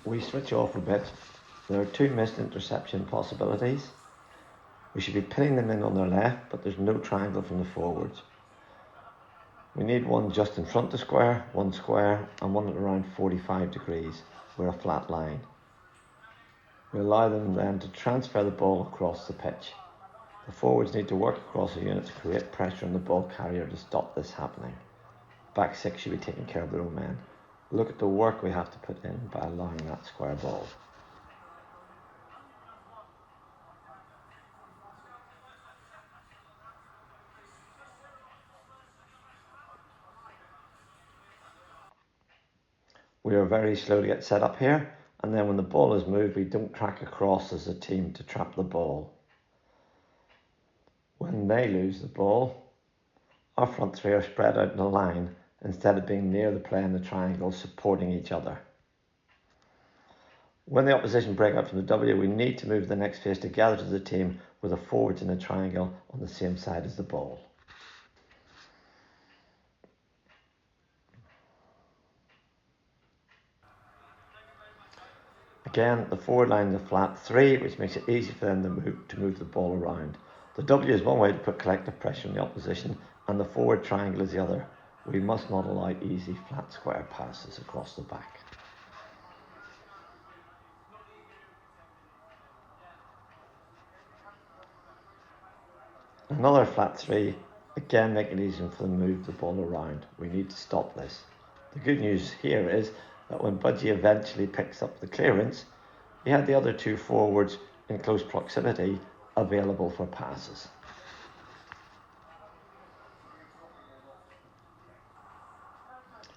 we switch off a bit, there are two missed interception possibilities. We should be pinning them in on their left, but there's no triangle from the forwards. We need one just in front of square, and one at around 45 degrees. We're a flat line. We allow them then to transfer the ball across the pitch. The forwards need to work across the unit to create pressure on the ball carrier to stop this happening. Back six should be taking care of their own men. Look at the work we have to put in by allowing that square ball. We are very slow to get set up here, and then when the ball is moved, we don't track across as a team to trap the ball. When they lose the ball, our front three are spread out in a line instead of being near the play in the triangle supporting each other. When the opposition break out from the W, we need to move the next phase together to the team with the forwards in a triangle on the same side as the ball. Again, the forward line is a flat three, which makes it easy for them to move the ball around. The W is one way to put collective pressure on the opposition, and the forward triangle is the other. We must not allow easy flat square passes across the back. Another flat three, again making it easier for them to move the ball around. We need to stop this. The good news here is that when Budgie eventually picks up the clearance, he had the other two forwards in close proximity available for passes.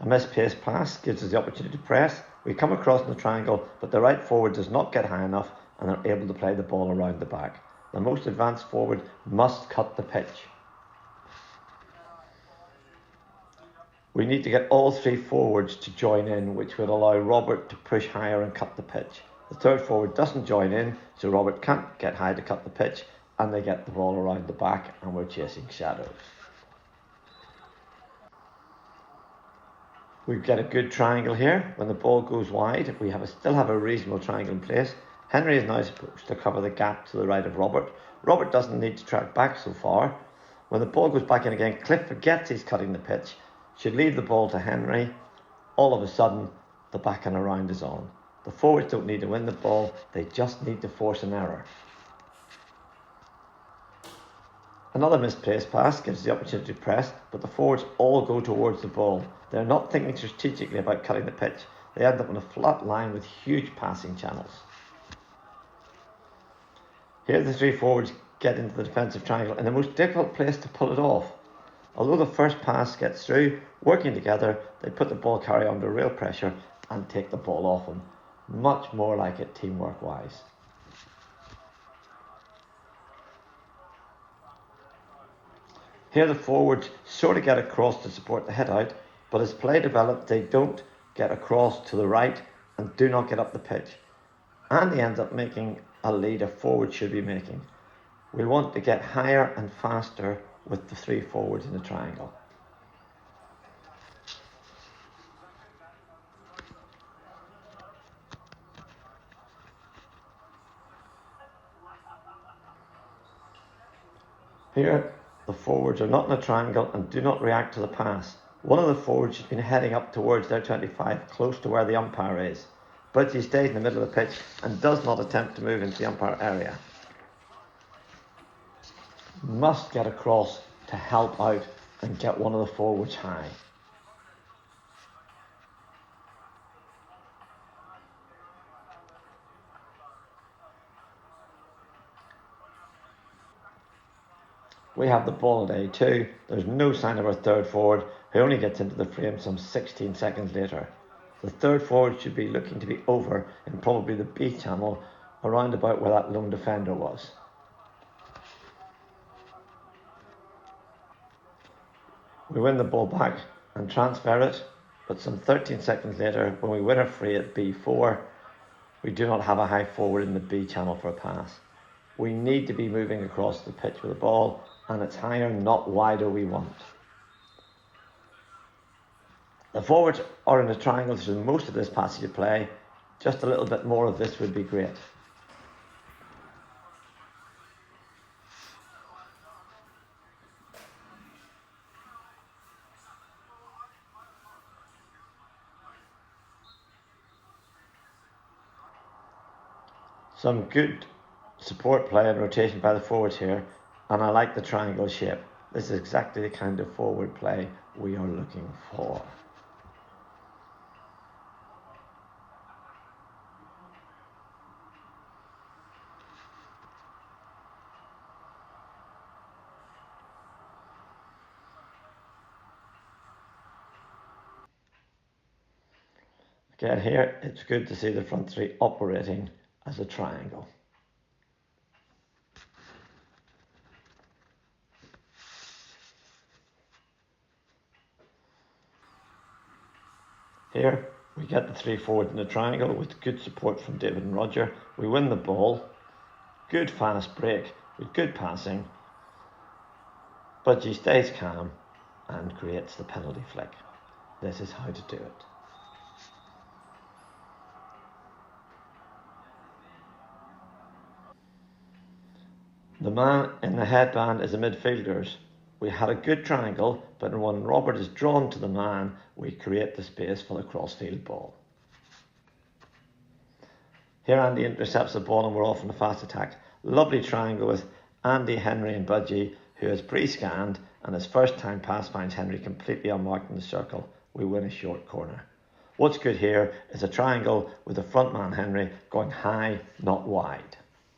A misplaced pass gives us the opportunity to press. We come across in the triangle, but the right forward does not get high enough and are able to play the ball around the back. The most advanced forward must cut the pitch. We need to get all three forwards to join in, which would allow Robert to push higher and cut the pitch. The third forward doesn't join in, so Robert can't get high to cut the pitch, and they get the ball around the back, and we're chasing shadows. We get a good triangle here. When the ball goes wide, we still have a reasonable triangle in place. Henry is now supposed to cover the gap to the right of Robert. Robert doesn't need to track back so far. When the ball goes back in again, Cliff forgets he's cutting the pitch, should leave the ball to Henry. All of a sudden, the back and around is on. The forwards don't need to win the ball, they just need to force an error. Another misplaced pass gives the opportunity to press, but the forwards all go towards the ball. They're not thinking strategically about cutting the pitch. They end up on a flat line with huge passing channels. Here the three forwards get into the defensive triangle in the most difficult place to pull it off. Although the first pass gets through, working together, they put the ball carrier under real pressure and take the ball off him. Much more like it teamwork-wise. Here the forwards sort of get across to support the head out, but as play develops, they don't get across to the right and do not get up the pitch. And he ends up making a lead a forward should be making. We want to get higher and faster with the three forwards in the triangle. Here, the forwards are not in a triangle and do not react to the pass. One of the forwards has been heading up towards their 25, close to where the umpire is. But he stays in the middle of the pitch and does not attempt to move into the umpire area. Must get across to help out and get one of the forwards high. We have the ball at A2. There's no sign of our third forward, who only gets into the frame some 16 seconds later. The third forward should be looking to be over in probably the B channel, around about where that lone defender was. We win the ball back and transfer it, but some 13 seconds later, when we win a free at B4, we do not have a high forward in the B channel for a pass. We need to be moving across the pitch with the ball, and it's higher, not wider we want. The forwards are in a triangle through most of this passage of play, Just a little bit more of this would be great. Some good support play and rotation by the forwards here, and I like the triangle shape. This is exactly the kind of forward play we are looking for. Again here, it's good to see the front three operating as a triangle. Here, we get the three forwards in a triangle with good support from David and Roger. We win the ball. Good fast break with good passing. Budgie stays calm and creates the penalty flick. This is how to do it. The man in the headband is the midfielders. We had a good triangle, but when Robert is drawn to the man, we create the space for the crossfield ball. Here Andy intercepts the ball and we're off on a fast attack. Lovely triangle with Andy, Henry and Budgie, who is pre-scanned, and his first time pass finds Henry completely unmarked in the circle. We win a short corner. What's good here is a triangle with the front man Henry going high, not wide.